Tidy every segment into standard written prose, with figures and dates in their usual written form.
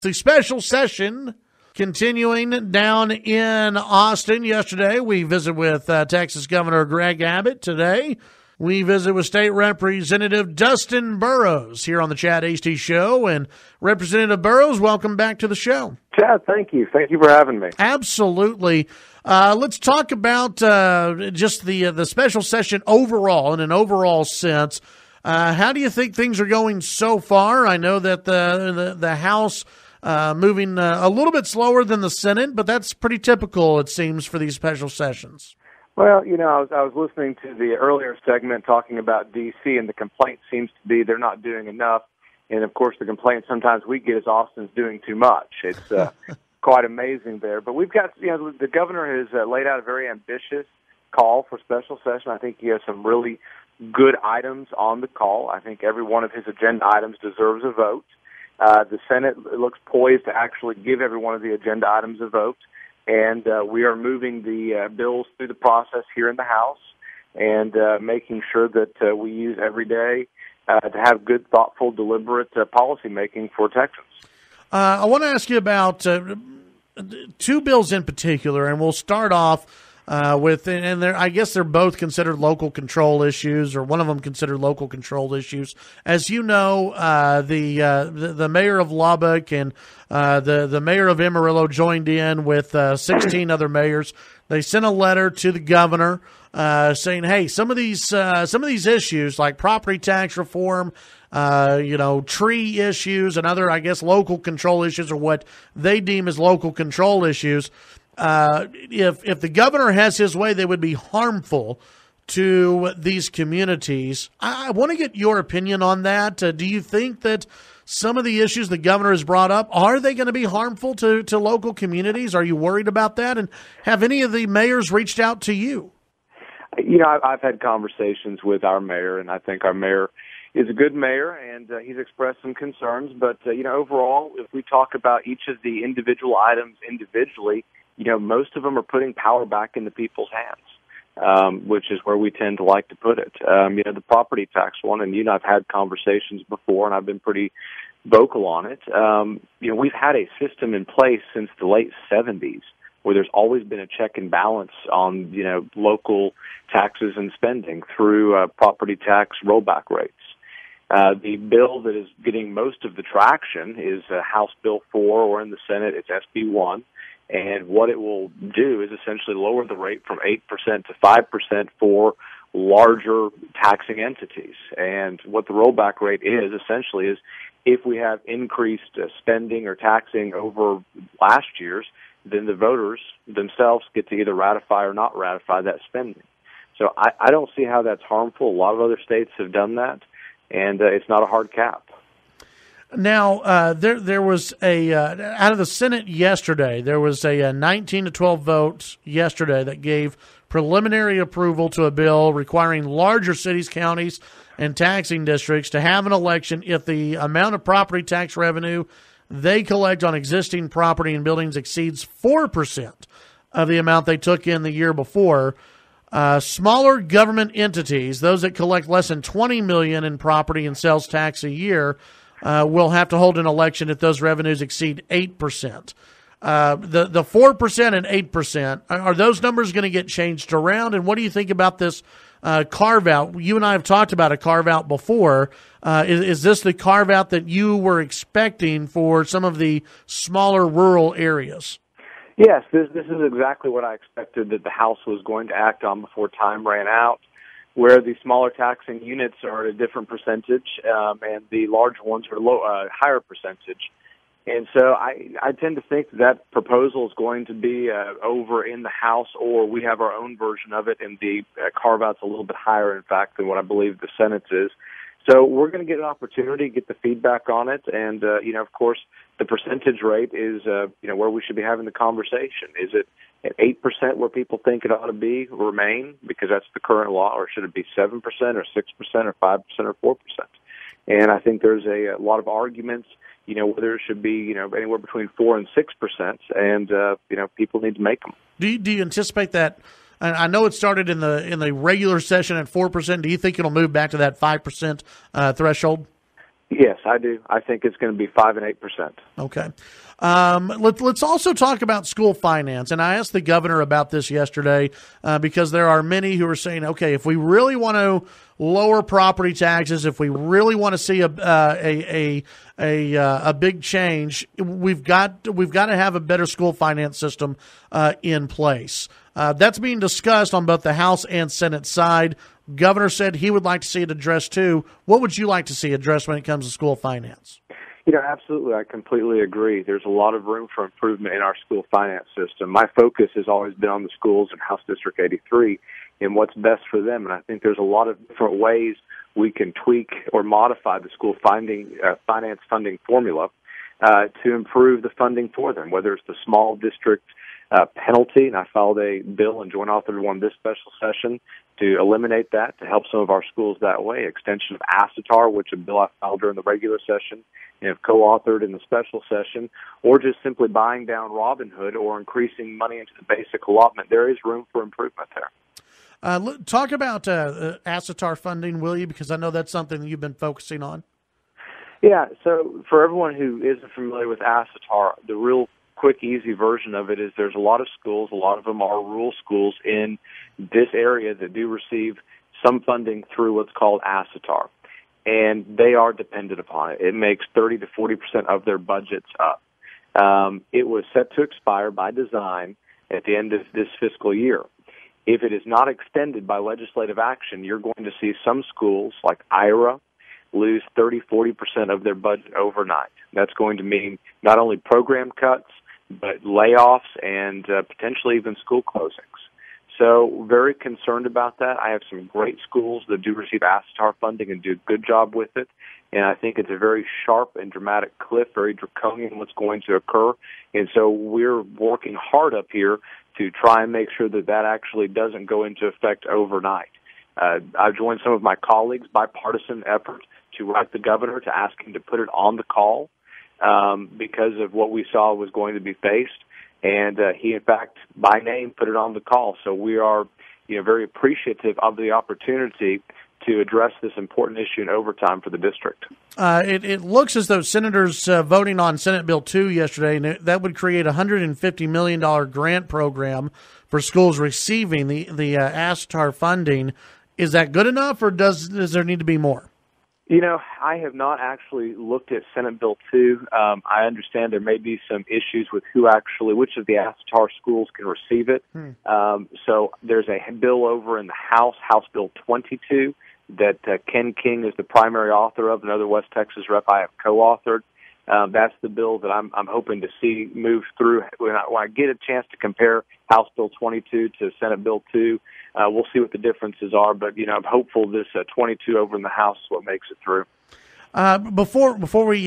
The special session continuing down in Austin. Yesterday, we visit with Texas Governor Greg Abbott. Today, we visit with State Representative Dustin Burrows here on the Chad Hasty Show. And Representative Burrows, welcome back to the show. Chad, thank you. Thank you for having me. Absolutely. Let's talk about just the special session overall, in an overall sense. How do you think things are going so far? I know that the House moving a little bit slower than the Senate, but that's pretty typical, it seems, for these special sessions. Well, I was listening to the earlier segment talking about D.C., and the complaint seems to be they're not doing enough. And, of course, the complaint sometimes we get is Austin's doing too much. It's quite amazing there. But we've got, the governor has laid out a very ambitious call for special session. I think he has some really good items on the call. I think every one of his agenda items deserves a vote. The Senate looks poised to actually give every one of the agenda items a vote. And we are moving the bills through the process here in the House and making sure that we use every day to have good, thoughtful, deliberate policy making for Texans. I want to ask you about two bills in particular, and we'll start off with, and I guess they're both considered local control issues, or one of them considered local control issues. As you know, the mayor of Lubbock and the mayor of Amarillo joined in with 16 other mayors. They sent a letter to the governor saying, "Hey, some of these issues like property tax reform, tree issues, and other, I guess, local control issues, or what they deem as local control issues. If the governor has his way, they would be harmful to these communities." I want to get your opinion on that. Do you think that some of the issues the governor has brought up, are they going to be harmful to local communities? Are you worried about that? And have any of the mayors reached out to you? I've had conversations with our mayor, and I think our mayor is a good mayor, and he's expressed some concerns. But, overall, if we talk about each of the individual items individually, most of them are putting power back into people's hands, which is where we tend to like to put it. The property tax one, and I've had conversations before, and I've been pretty vocal on it. We've had a system in place since the late 70s where there's always been a check and balance on, local taxes and spending through property tax rollback rates. The bill that is getting most of the traction is House Bill 4, or in the Senate, it's SB 1. And what it will do is essentially lower the rate from 8% to 5% for larger taxing entities. And what the rollback rate is essentially is if we have increased spending or taxing over last year's, then the voters themselves get to either ratify or not ratify that spending. So I don't see how that's harmful. A lot of other states have done that, and it's not a hard cap. Now, there was out of the Senate yesterday, there was a 19-12 vote yesterday that gave preliminary approval to a bill requiring larger cities, counties, and taxing districts to have an election if the amount of property tax revenue they collect on existing property and buildings exceeds 4% of the amount they took in the year before. Smaller government entities, those that collect less than $20 million in property and sales tax a year, will have to hold an election if those revenues exceed 8%. The 4% and 8%, are those numbers going to get changed around? And what do you think about this carve-out? You and I have talked about a carve-out before. Is this the carve-out that you were expecting for some of the smaller rural areas? Yes, this is exactly what I expected that the House was going to act on before time ran out, where the smaller taxing units are at a different percentage and the large ones are higher percentage. And so I tend to think that proposal is going to be over in the House, or we have our own version of it, and the carve-out's a little bit higher, in fact, than what I believe the Senate's is. So we're going to get an opportunity to get the feedback on it, and, of course, the percentage rate is, where we should be having the conversation. Is it at 8% where people think it ought to remain, because that's the current law, or should it be 7% or 6% or 5% or 4%? And I think there's a lot of arguments, whether it should be, anywhere between 4% and 6%, and, people need to make them. Do you anticipate that? I know it started in the regular session at 4%. Do you think it'll move back to that 5% threshold? Yes, I do. I think it's going to be 5 and 8%. Okay. Let's also talk about school finance. And I asked the governor about this yesterday because there are many who are saying, okay, if we really want to lower property taxes, if we really want to see a big change, we've got to have a better school finance system in place. That's being discussed on both the House and Senate side. Governor said he would like to see it addressed too. What would you like to see addressed when it comes to school finance? Absolutely. I completely agree. There's a lot of room for improvement in our school finance system. My focus has always been on the schools in House District 83 and what's best for them. And I think there's a lot of different ways we can tweak or modify the school finance funding formula to improve the funding for them, whether it's the small district penalty, and I filed a bill and joint authored one this special session to eliminate that, to help some of our schools that way. Extension of ASETAR, which a bill I filed during the regular session and have co-authored in the special session, or just simply buying down Robin Hood or increasing money into the basic allotment. There is room for improvement there. Talk about ASETAR funding, will you? Because I know that's something that you've been focusing on. Yeah, so for everyone who isn't familiar with ASETAR, the real quick, easy version of it is there's a lot of schools, a lot of them are rural schools in this area that do receive some funding through what's called ASETAR, and they are dependent upon it. It makes 30 to 40% of their budgets up. It was set to expire by design at the end of this fiscal year. If it is not extended by legislative action, you're going to see some schools like Ira lose 30, 40% of their budget overnight. That's going to mean not only program cuts, but layoffs and potentially even school closings. So very concerned about that. I have some great schools that do receive ASETAR funding and do a good job with it. And I think it's a very sharp and dramatic cliff, very draconian what's going to occur. And so we're working hard up here to try and make sure that that actually doesn't go into effect overnight. I've joined some of my colleagues, bipartisan effort, to write the governor to ask him to put it on the call because of what we saw was going to be faced. And he, in fact, by name, put it on the call. So we are very appreciative of the opportunity to address this important issue in overtime for the district. It looks as though senators voting on Senate Bill 2 yesterday, and that would create a $150 million grant program for schools receiving the ASETAR funding. Is that good enough, or does there need to be more? I have not actually looked at Senate Bill 2. I understand there may be some issues with which of the ASETAR schools can receive it. So there's a bill over in the House Bill 22, that Ken King is the primary author of, another West Texas rep I have co-authored. That's the bill that I'm hoping to see move through. When I get a chance to compare House Bill 22 to Senate Bill 2, we'll see what the differences are. But, I'm hopeful this 22 over in the House is what makes it through. Before we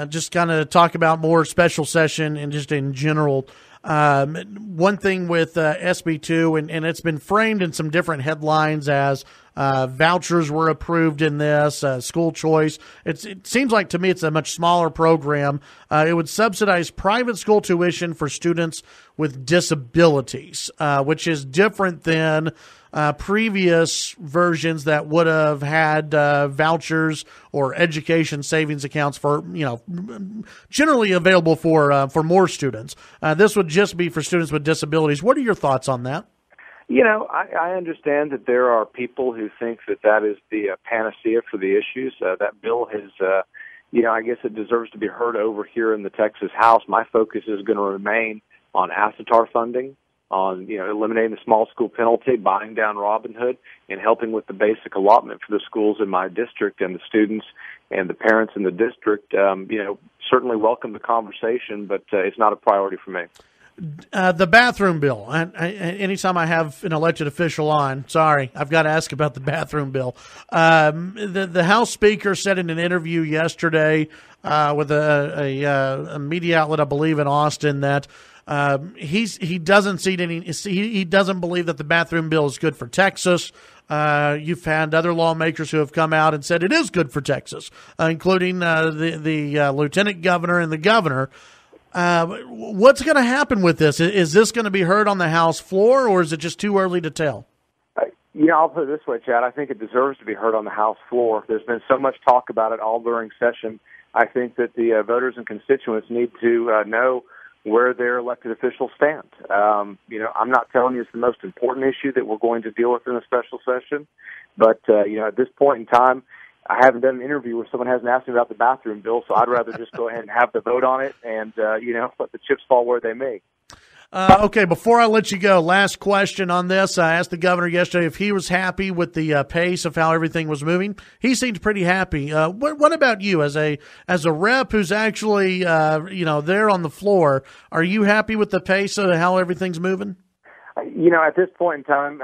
just kind of talk about more special session and just in general, one thing with SB 2, and it's been framed in some different headlines as vouchers were approved in this, school choice. It seems like to me it's a much smaller program. It would subsidize private school tuition for students with disabilities, which is different than previous versions that would have had vouchers or education savings accounts for, generally available for more students. This would just be for students with disabilities. What are your thoughts on that? I understand that there are people who think that is the panacea for the issues. That bill has, I guess it deserves to be heard over here in the Texas House. My focus is going to remain on ASETAR funding, on eliminating the small school penalty, buying down Robin Hood, and helping with the basic allotment for the schools in my district and the students and the parents in the district. Certainly welcome the conversation, but it's not a priority for me. The bathroom bill. Anytime I have an elected official on, I've got to ask about the bathroom bill. The House Speaker said in an interview yesterday with a media outlet, I believe in Austin, that he doesn't believe that the bathroom bill is good for Texas. You've had other lawmakers who have come out and said it is good for Texas, including the lieutenant governor and the governor. What's going to happen with this? Is this going to be heard on the House floor, or is it just too early to tell? I'll put it this way, Chad. I think it deserves to be heard on the House floor. There's been so much talk about it all during session. I think that the voters and constituents need to know where their elected officials stand. I'm not telling you it's the most important issue that we're going to deal with in a special session, but, at this point in time, I haven't done an interview where someone hasn't asked me about the bathroom bill, so I'd rather just go ahead and have the vote on it and, let the chips fall where they may. Okay, before I let you go, last question on this. I asked the governor yesterday if he was happy with the pace of how everything was moving. He seemed pretty happy. What about you as a rep who's actually there on the floor? Are you happy with the pace of how everything's moving? At this point in time,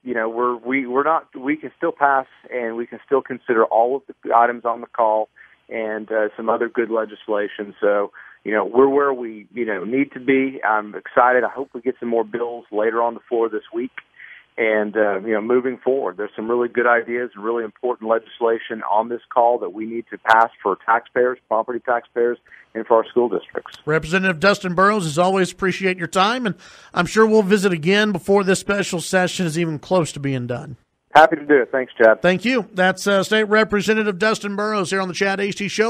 we're not. We can still pass, and we can still consider all of the items on the call and some other good legislation. So. We're where we, need to be. I'm excited. I hope we get some more bills later on the floor this week. And, moving forward, there's some really good ideas and really important legislation on this call that we need to pass for taxpayers, property taxpayers, and for our school districts. Representative Dustin Burrows, as always, appreciate your time. And I'm sure we'll visit again before this special session is even close to being done. Happy to do it. Thanks, Chad. Thank you. That's State Representative Dustin Burrows here on the Chad Hasty Show.